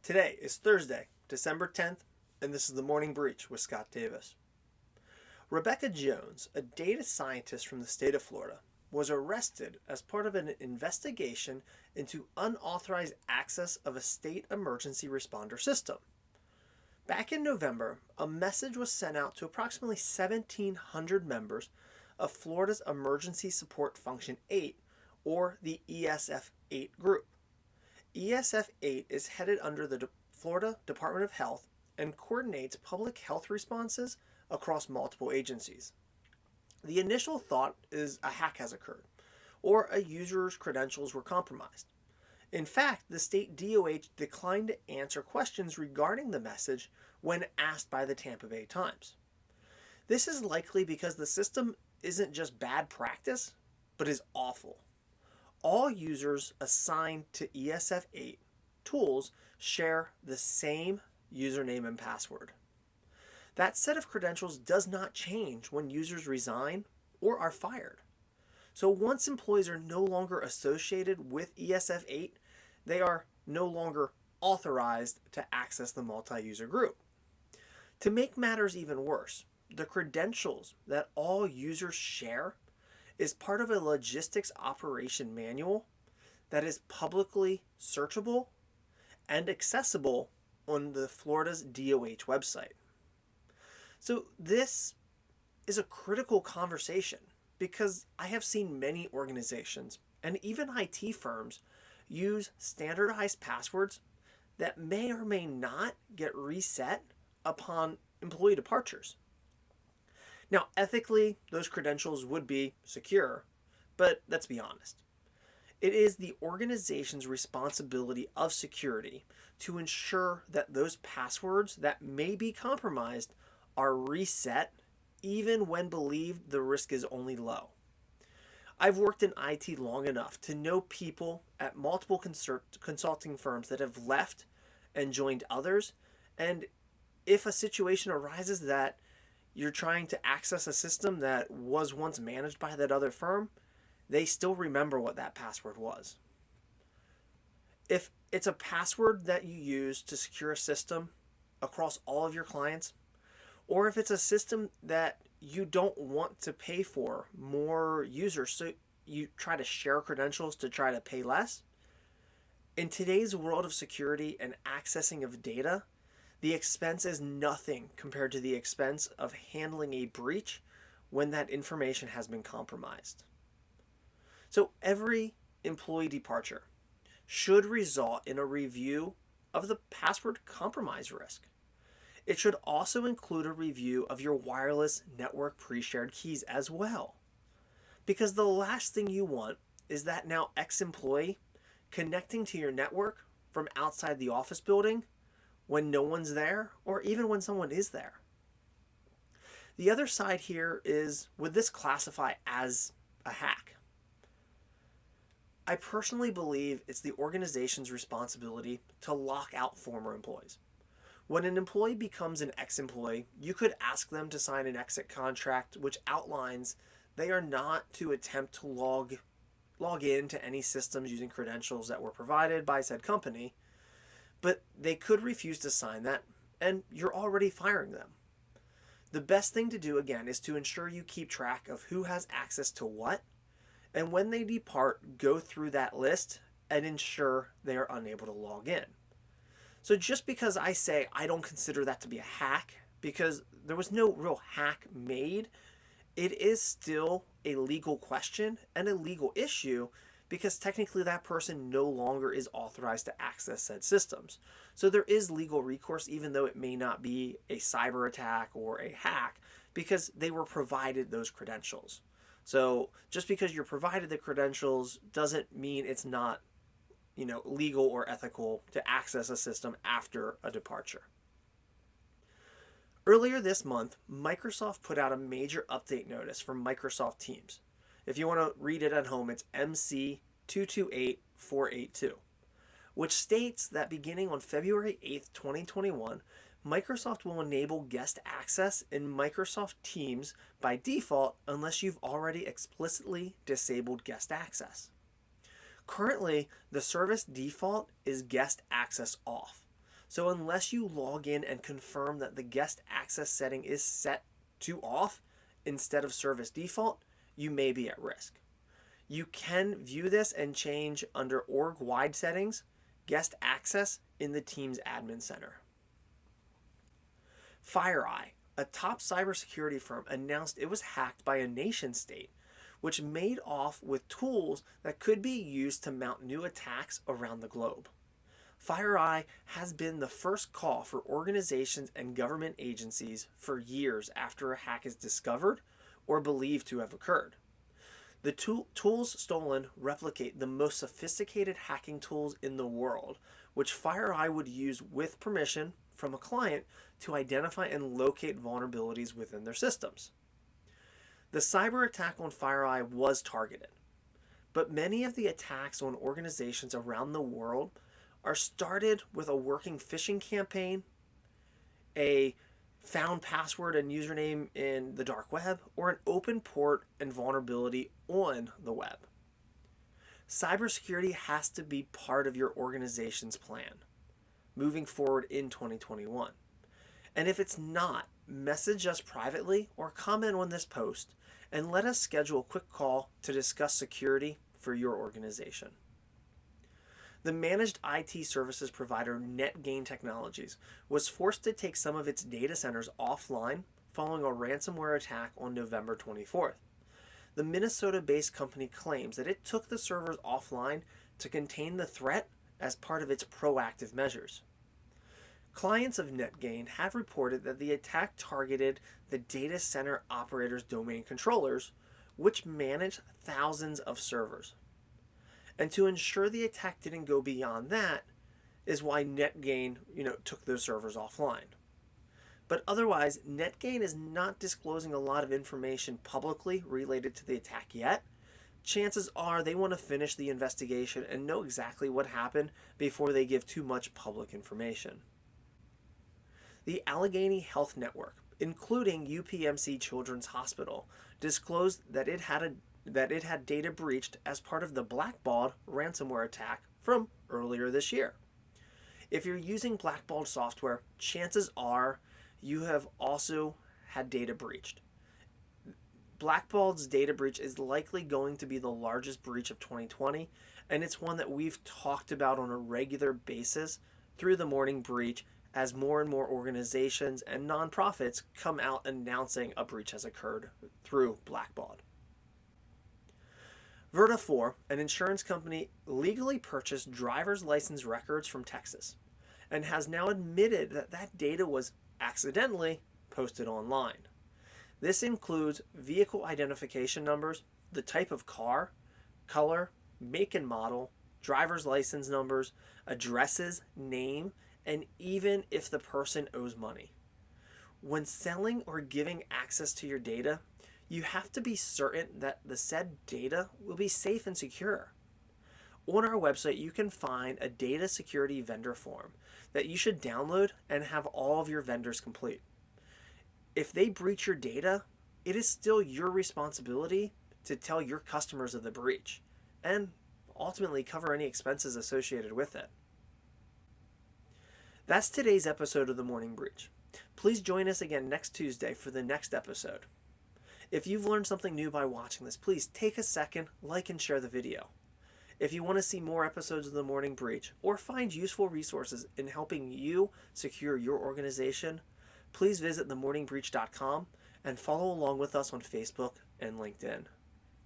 Today is Thursday, December 10th, and this is the Morning Breach with Scott Davis. Rebecca Jones, a data scientist from the state of Florida, was arrested as part of an investigation into unauthorized access of a state emergency responder system. Back in November, a message was sent out to approximately 1,700 members of Florida's Emergency Support Function 8, or the ESF 8 group. ESF 8 is headed under the Florida Department of Health and coordinates public health responses across multiple agencies. The initial thought is a hack has occurred, or a user's credentials were compromised. In fact, the state DOH declined to answer questions regarding the message when asked by the Tampa Bay Times. This is likely because the system isn't just bad practice, but is awful. All users assigned to ESF 8 tools share the same username and password. That set of credentials does not change when users resign or are fired. So once employees are no longer associated with ESF 8, they are no longer authorized to access the multi-user group. To make matters even worse, the credentials that all users share is part of a logistics operation manual that is publicly searchable and accessible on the Florida's DOH website. So this is a critical conversation because I have seen many organizations and even IT firms use standardized passwords that may or may not get reset upon employee departures. Now, ethically, those credentials would be secure, but let's be honest. It is the organization's responsibility of security to ensure that those passwords that may be compromised are reset even when believed the risk is only low. I've worked in IT long enough to know people at multiple consulting firms that have left and joined others, and if a situation arises that you're trying to access a system that was once managed by that other firm, they still remember what that password was. If it's a password that you use to secure a system across all of your clients, or if it's a system that you don't want to pay for more users, so you try to share credentials to try to pay less, in today's world of security and accessing of data, the expense is nothing compared to the expense of handling a breach when that information has been compromised. So every employee departure should result in a review of the password compromise risk. It should also include a review of your wireless network pre-shared keys as well. Because the last thing you want is that now ex-employee connecting to your network from outside the office building when no one's there, or even when someone is there. The other side here is, would this classify as a hack? I personally believe it's the organization's responsibility to lock out former employees. When an employee becomes an ex-employee, you could ask them to sign an exit contract which outlines they are not to attempt to log into any systems using credentials that were provided by said company, but they could refuse to sign that, and you're already firing them. The best thing to do, again, is to ensure you keep track of who has access to what, and when they depart, go through that list and ensure they are unable to log in. So just because I say I don't consider that to be a hack, because there was no real hack made, it is still a legal question and a legal issue because technically that person no longer is authorized to access said systems. So there is legal recourse even though it may not be a cyber attack or a hack because they were provided those credentials. So just because you're provided the credentials doesn't mean it's not, legal or ethical to access a system after a departure. Earlier this month, Microsoft put out a major update notice for Microsoft Teams. If you want to read it at home, it's MC228482, which states that beginning on February 8th, 2021, Microsoft will enable guest access in Microsoft Teams by default unless you've already explicitly disabled guest access. Currently, the service default is guest access off. So unless you log in and confirm that the guest access setting is set to off instead of service default, you may be at risk. You can view this and change under org-wide settings, guest access in the Teams admin center. FireEye, a top cybersecurity firm, announced it was hacked by a nation state, which made off with tools that could be used to mount new attacks around the globe. FireEye has been the first call for organizations and government agencies for years after a hack is discovered or believed to have occurred. The tools stolen replicate the most sophisticated hacking tools in the world, which FireEye would use with permission from a client to identify and locate vulnerabilities within their systems. The cyber attack on FireEye was targeted, but many of the attacks on organizations around the world are started with a working phishing campaign, a found password and username in the dark web, or an open port and vulnerability on the web. Cybersecurity has to be part of your organization's plan moving forward in 2021. And if it's not, message us privately or comment on this post and let us schedule a quick call to discuss security for your organization. The managed IT services provider NetGain Technologies was forced to take some of its data centers offline following a ransomware attack on November 24th. The Minnesota-based company claims that it took the servers offline to contain the threat as part of its proactive measures. Clients of NetGain have reported that the attack targeted the data center operators' domain controllers, which manage thousands of servers. And to ensure the attack didn't go beyond that is why NetGain, took those servers offline. But otherwise, NetGain is not disclosing a lot of information publicly related to the attack yet. Chances are they want to finish the investigation and know exactly what happened before they give too much public information. The Allegheny Health Network, including UPMC Children's Hospital, disclosed that it had data breached as part of the Blackbaud ransomware attack from earlier this year. If you're using Blackbaud software, chances are you have also had data breached. Blackbaud's data breach is likely going to be the largest breach of 2020, and it's one that we've talked about on a regular basis through the Morning Breach as more and more organizations and nonprofits come out announcing a breach has occurred through Blackbaud. Verta4, an insurance company, legally purchased driver's license records from Texas and has now admitted that that data was accidentally posted online. This includes vehicle identification numbers, the type of car, color, make and model, driver's license numbers, addresses, name, and even if the person owes money. When selling or giving access to your data, you have to be certain that the said data will be safe and secure. On our website, you can find a data security vendor form that you should download and have all of your vendors complete. If they breach your data, it is still your responsibility to tell your customers of the breach and ultimately cover any expenses associated with it. That's today's episode of The Morning Breach. Please join us again next Tuesday for the next episode. If you've learned something new by watching this, please take a second, like and share the video. If you want to see more episodes of The Morning Breach or find useful resources in helping you secure your organization, please visit themorningbreach.com and follow along with us on Facebook and LinkedIn.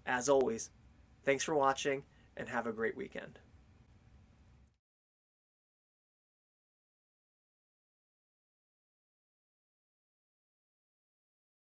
As always, thanks for watching and have a great weekend.